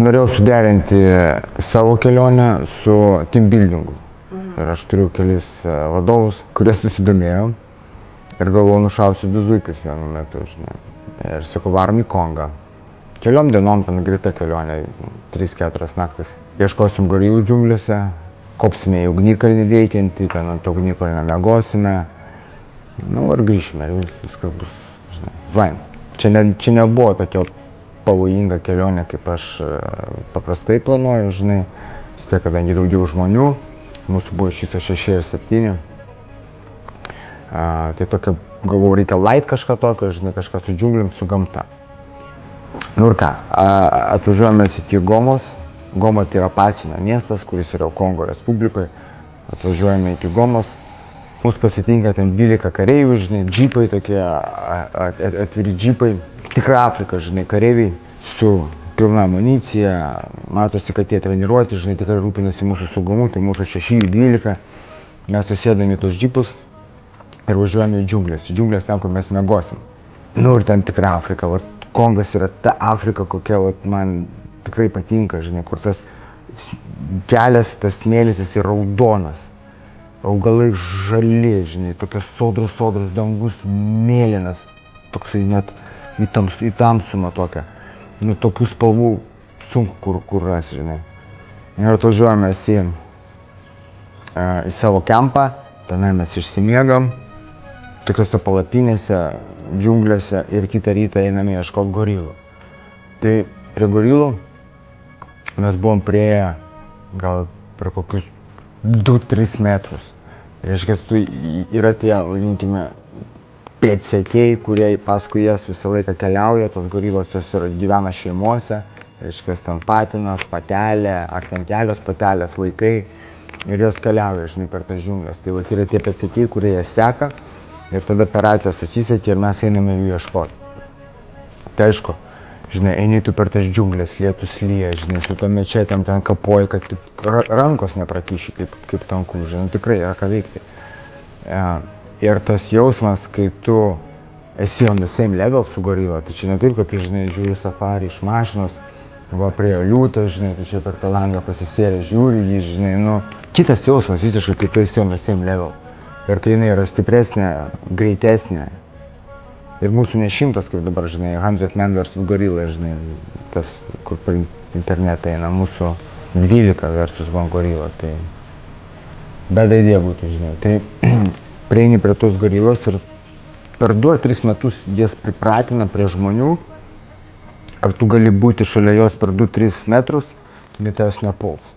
Norėjau suderinti savo kelionę su team buildingu. Ir aš turiu kelis vadovus, kurie susidomėjo ir galvoju, nušausiu 2 zuikius vienu metu, žinai. Ir sakau, varom į Kongą. Keliom dienom ten greita kelionė, 3-4 naktis. Ieškosim gorilų džiunglėse, kopsime į ugnikalnį veikiantį, ten ant ugnikalnio miegosime. Nu ir grįšime, viskas bus, žinai, vain. Čia nebuvo tokia pavojinga kelionė, kaip aš paprastai planuoju, žinai. Vis tiek, kadangi daugiau žmonių, mūsų buvo iš viso 6 ir 7. Tai tokia, galvoju, reikia light kažką tokio, žinai, kažką su džiunglėm, su gamta. Nu ir ką, atvažiuojame iki Gomos. Goma tai yra pasienio miestas, kuris yra Kongo Respublikoje. Atvažiuojame iki Gomos. Mūsų pasitinka ten 12 kareivių, žinai, džipai tokie, atviri džipai. Tikra Afrika, žinai, kareiviai su pilna amunicija. Matosi, kad jie treniruoti, žinai, tikrai rūpinasi mūsų saugumu, tai mūsų 6-12. Mes susėdame į tos džipus ir važiuojame į džiunglės. Į džiunglės ten, kur mes miegosim. Nu ir ten tikra Afrika, vat Kongas yra ta Afrika, kokia vat man tikrai patinka, žinai, kur tas kelias, tas smėlis, jis yra raudonas. Augalai žali, žinai, tokias sodrus dangus mėlynas, toksai net į tamsumą tokią. Nu, tokių spalvų sunku kur rasi, žinai. Ir atvažiuojame į savo kempą, tenai mes išsimiegam, tokiose palapinėse, džiunglėse ir kitą rytą einame ieškoti gorilų. Tai prie gorilų mes buvom prieėję gal per kokius 2-3 metrus. Reiškia, yra tie, vadinkime, pėdsekiai, kurie paskui jas visą laiką keliauja, tos gorilos jos gyvena šeimose. Reiškia, ten patinas, patelė, ar ten kelios patelės, vaikai. Ir jos keliauja, žinai, per tas džiunglės. Tai va, yra tie pėdsekiai, kurie jas seka. Ir tada per raciją susisiekia ir mes einame jų ieškoti. Tai aišku, žinai, eini tu per tas džiunglės, lietus lyja, žinai, su to mečetėm ten kapoji, kad rankos neprakiši kaip tankų, žinai, tikrai yra ką veikti. Ir tas jausmas, kai tu esi on the same level su gorila, tai čia ne taip, kad tu, žinai, žiūri safarį iš mašinos, va priejo liūtas, žinai, tu čia per tą langą pasisėrė, žiūri jį, žinai, nu, kitas jausmas visiškai, kai tu esi on the same level. Ir kai jinai yra stipresnė, greitesnė. Ir mūsų ne 100, kaip dabar, žinai, 100 men versus gorila, žinai, tas, kur per internetą eina, mūsų 12 versus one gorila, tai beda idėja būtų, žinai. Tai prieini prie tos gorilos ir per 2-3 metus jas pripratina prie žmonių, ar tu gali būti šalia jos per 2-3 metrus, tai tavęs nepuls.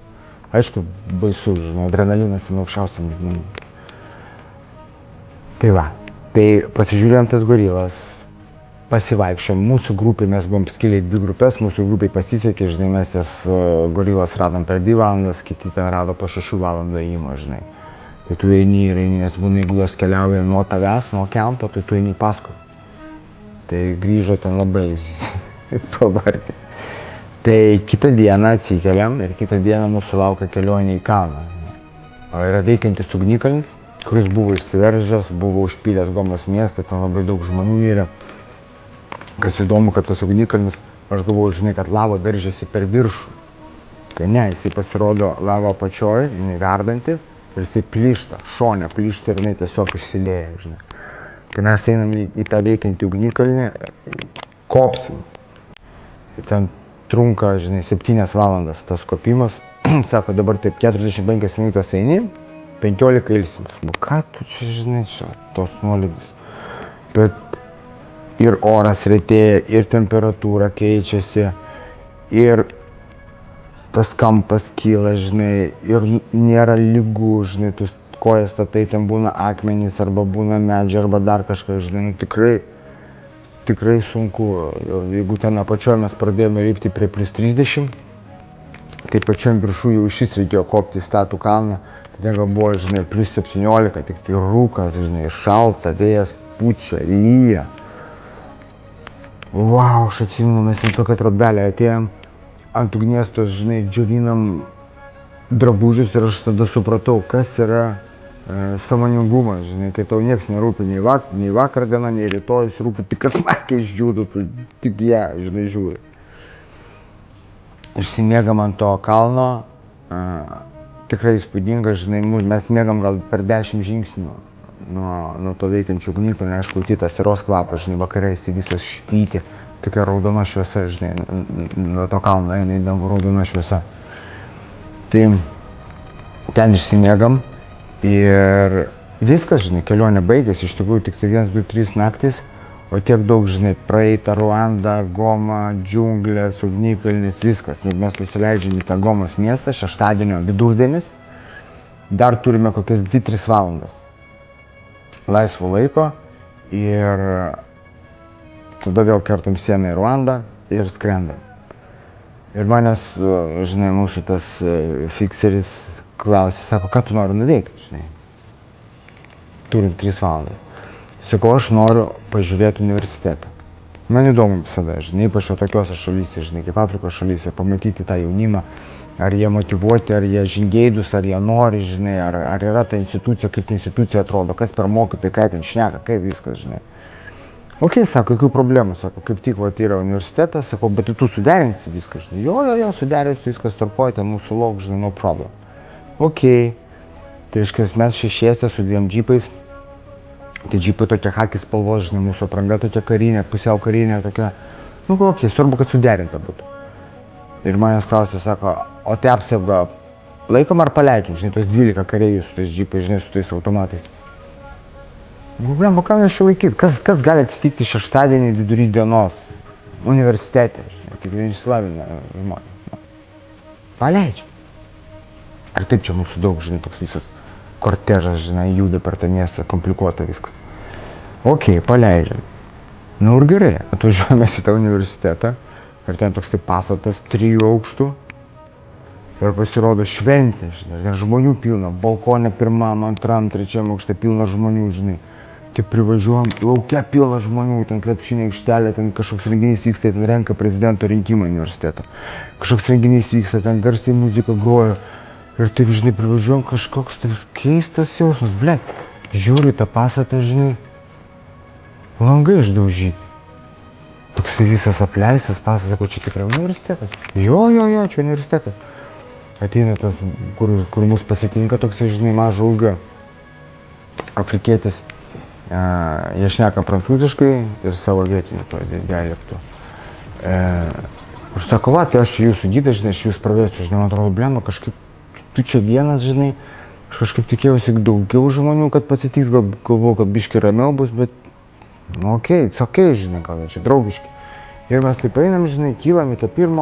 Aišku, baisu, žinai, adrenalinas yra aukščiausiam lygmeny. Tai va, tai pasižiūrėjom tas gorilas, pasivaikščiom, mūsų grupė, mes buvom skilę į 2 grupės, mūsų grupė pasisekė, žinai, mes jas gorilas radom per 2 valandas, kiti ten rado po 6 valandų ėjimo, žinai. Tai tu eini ir eini, nes būna, jeigu jos keliauja nuo tavęs, nuo kempo, tai tu eini paskui. Tai grįžo ten labai pavargę. Tai kitą dieną atsikeliam ir kitą dieną mūsų laukia kelionė į kalną. O yra veikiantis ugnikalnis, kuris buvo išsiveržęs, buvo užpylęs Gomos miestą, ten labai daug žmonių yra. Kas įdomu, kad tas ugnikalnis, aš galvoju, žinai, kad lava veržiasi per viršų. Tai ne, jisai pasirodo lava apačioj, jinai verdanti, ir jisai plyšta, šone plyšta ir jinai tiesiog išsilieja, žinai. Tai mes einam į tą veikiantį ugnikalnį, kopsim. Ir ten trunka, žinai, 7 valandas tas kopimas. Sako, dabar taip 45 minutės eini, 15 ilsim. Ką tu čia, žinai, čia tos nuolydis. Bet ir oras retėja, ir temperatūra keičiasi, ir tas kampas kyla, žinai, ir nėra lygų, žinai, tu kojas statai, ten būna akmenys, arba būna medžiai, arba dar kažkas, žinai, nu tikrai sunku. Jeigu ten apačioje mes pradėjome lipti prie +30, tai pačiam viršų jau išvis reikėjo kopti į statų kalną. Tai ten buvo, žinai, +17, tik tai rūkas, žinai, šalta, vėjas pučia, lyja. Vau, aš atsimenu, mes į tokią trobelę atėjom, ant ugnies tos, žinai, džiovinam drabužius ir aš tada supratau, kas yra sąmoningumas, žinai, kai tau nieks nerūpi, nei vakar diena, nei rytojus rūpi, tik kad matkai išdžiūtų, tu tik ją, žinai, žiūri. išsimiegam ant to kalno, tikrai įspūdinga, žinai, mes miegam gal per 10 žingsnių nuo to veikiančių ugniklų, aišku, tas siros kvapas, žinai, vakare jis visas švyti, tokia raudona šviesa, žinai, nuo to kalno eina į dangų raudona šviesa. Tai ten išsimiegam ir viskas, žinai, kelionė baigėsi, iš tikrųjų tik 1, 2, 3 naktis, o tiek daug, žinai, praeita Ruanda, Goma, džiunglės, ugnikalnis, viskas. Mes nusileidžiam į tą Gomos miestą, šeštadienio vidurdienis, dar turime kokias 2-3 valandas laisvo laiko ir tada vėl kertam sieną į Ruandą ir skrendam. Ir manęs, žinai, mūsų tas fikseris klausė, sako, ką tu nori nuveikti, žinai, turint 3 valandas. Sakau, aš noriu pažiūrėti universitetą. Man įdomu visada, žinai, ypač tokiuose šalyse, žinai, kaip Afrikos šalyse, pamatyti tą jaunimą, ar jie motyvuoti, ar jie žingeidus, ar jie nori, žinai, ar yra ta institucija, kaip ta institucija atrodo, kas per mokytojai, ką ten šneka, kaip viskas, žinai. Ok, sako, jokių problemų, sako, kaip tik yra universitetas, sako, bet tu suderinsi viską, žinai, jo, suderinsiu, viskas tarpoj, ten mūsų lauk, žinai, no problem. Ok, tai iškės mes 6 su 2 džipais, tai džipai tokia hakis spalvos, žinai, mūsų apranga tokia karinė, pusiau karinė, tokia, ok, svarbu, kad suderinta būtų. Ir manęs klausė, sako, o tai apsauga laikom ar paleidžiam, žinai, tos 12 kareivių su tais džipais, žinai, su tais automatais. Blem, ką mes čia laikyti? Kas gali atsitikti šeštadienį vidury dienos universitete, žinai, kaip neišsilavinę žmonės. Paleidžiam. Ir taip čia mūsų daug, žinai, toks visas kortežas, žinai, juda per tą miestą, komplikuota viskas. Ok, paleidžiam. Nu ir gerai, atvažiuojame į tą universitetą ir ten toks tai pastatas 3 aukštų ir pasirodo šventė, žinai, ten žmonių pilna, balkone 1, 2, 3 aukšte pilna žmonių, žinai. Taip privažiuojam, laukia pilna žmonių, ten krepšinio aikštelė, ten kažkoks renginys vyksta, ten renka prezidento rinkimą universitetą. Kažkoks renginys vyksta, ten garsiai muzika groja. Ir taip, žinai, privažiuojam, kažkoks taip keistas jausmas, blet. Žiūriu tą pastatą, žinai, langai išdaužyti. Toksai visas apleistas pastatas, sako, čia tikrai universitetas. Jo, čia universitetas. Ateina tas, kur mus pasitinka toksai, žinai, mažo ūgio afrikietis. Jie šneka prancūziškai ir savo vietiniu to dialektu. Ir sako, va, tai aš čia jūsų gydas, žinai, aš jūs pravesiu, žinai, man atrodo, blema, kažkaip tu čia vienas, žinai, aš kažkaip tikėjausi daugiau žmonių, kad pasitiks, galvoju, kad biški ramiau bus, bet, nu, okei, žinai, gal čia draugiški. Ir mes taip einam, žinai, kylam į tą 1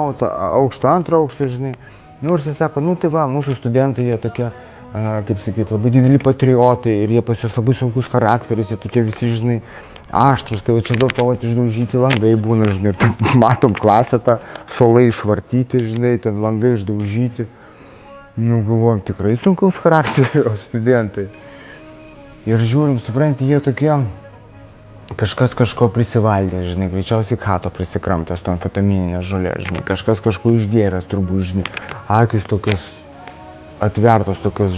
aukštą, 2 aukštą, žinai, nu, ir jis sako, nu, tai va, mūsų studentai, jie tokie, kaip sakyt, labai dideli patriotai ir jie pas juos labai sunkus charakteris, jie tokie visi, žinai, aštrus, tai va čia dėl to išdaužyti langai būna, žinai, matom klasę tą, suolai išvartyti, žinai, ten langai išdaužyti. Nu, galvojam, tikrai sunkaus charakterio studentai. Ir žiūrim, supranti, jie tokie, kažkas kažko prisivaldė, žinai, greičiausiai kato prisikramtęs to amfetamininės žolės, žinai, kažkas kažko išgėręs, turbūt, žinai, akis tokios atvertos, tokios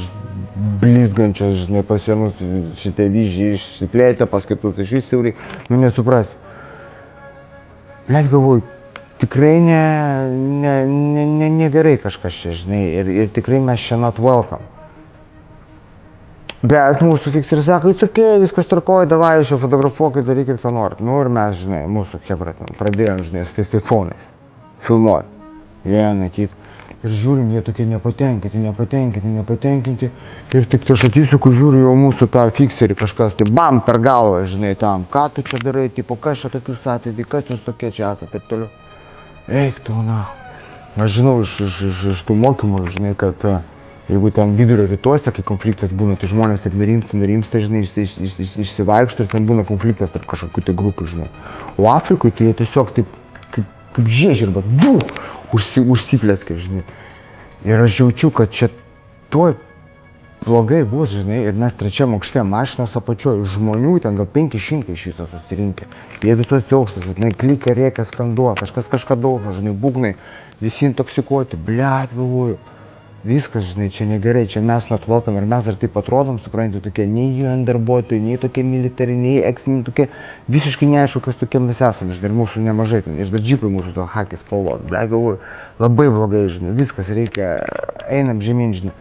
blizgančios, žinai, pasienus šitie vyžiai išsiplėtę, pas kitus iš siauriai, nu nesuprasi. Blet, galvoju, tikrai negerai kažkas čia, žinai, ir tikrai mes čia not welcome. Bet mūsų fikseris sako, viskas tvarkoja, davai, aš jau fotografuokit, darykit, ką norit. Nu ir mes, žinai, mūsų chebra pradėjom, žinai, su tais telefonais filmuoti. Vieną, kitą. Ir žiūrim, jie tokie nepatenkinti. Ir tik tai aš atsisuku, žiūriu jau mūsų tą fikserį kažkas, tai bam, per galvą, žinai, tam, ką tu čia darai, tipo, kas čia tokius atėdė, kas jūs tokie čia esate, taip toliau. Eik tu, na. Aš žinau iš tų mokymų, žinai, kad jeigu ten vidurio rytuose, kai konfliktas būna, tai žmonės taip nerimsta, žinai, išsivaikšto ir ten būna konfliktas tarp kažkokių tai grupių, žinai. O Afrikoje tai jie tiesiog taip, kaip žiežirba, užsiplėskia, žinai. Ir aš jaučiu, kad čia tuoj blogai bus, žinai, ir mes 3 aukšte mašinos apačioj, žmonių ten gal 500 iš viso susirinkę. Jie visos aukštas, žinai, klika, rėkia, skanduoja, kažkas kažką daužo, žinai, būgnai, visi intoksikuoti, blet, galvoju. viskas, žinai, čia negerai, čia mes nuotvalkam ir mes dar taip atrodom, supranti, tokie nei UN darbuotojai, nei tokie militariai, nei eksiniai, tokie visiškai neaišku, kas tokie mes esame, žinai, ir mūsų nemažai, ten, ir dar džipai mūsų to hakis spalvot, ble, galvoju, labai blogai, žinai, viskas reikia, einam žemyn, žinai.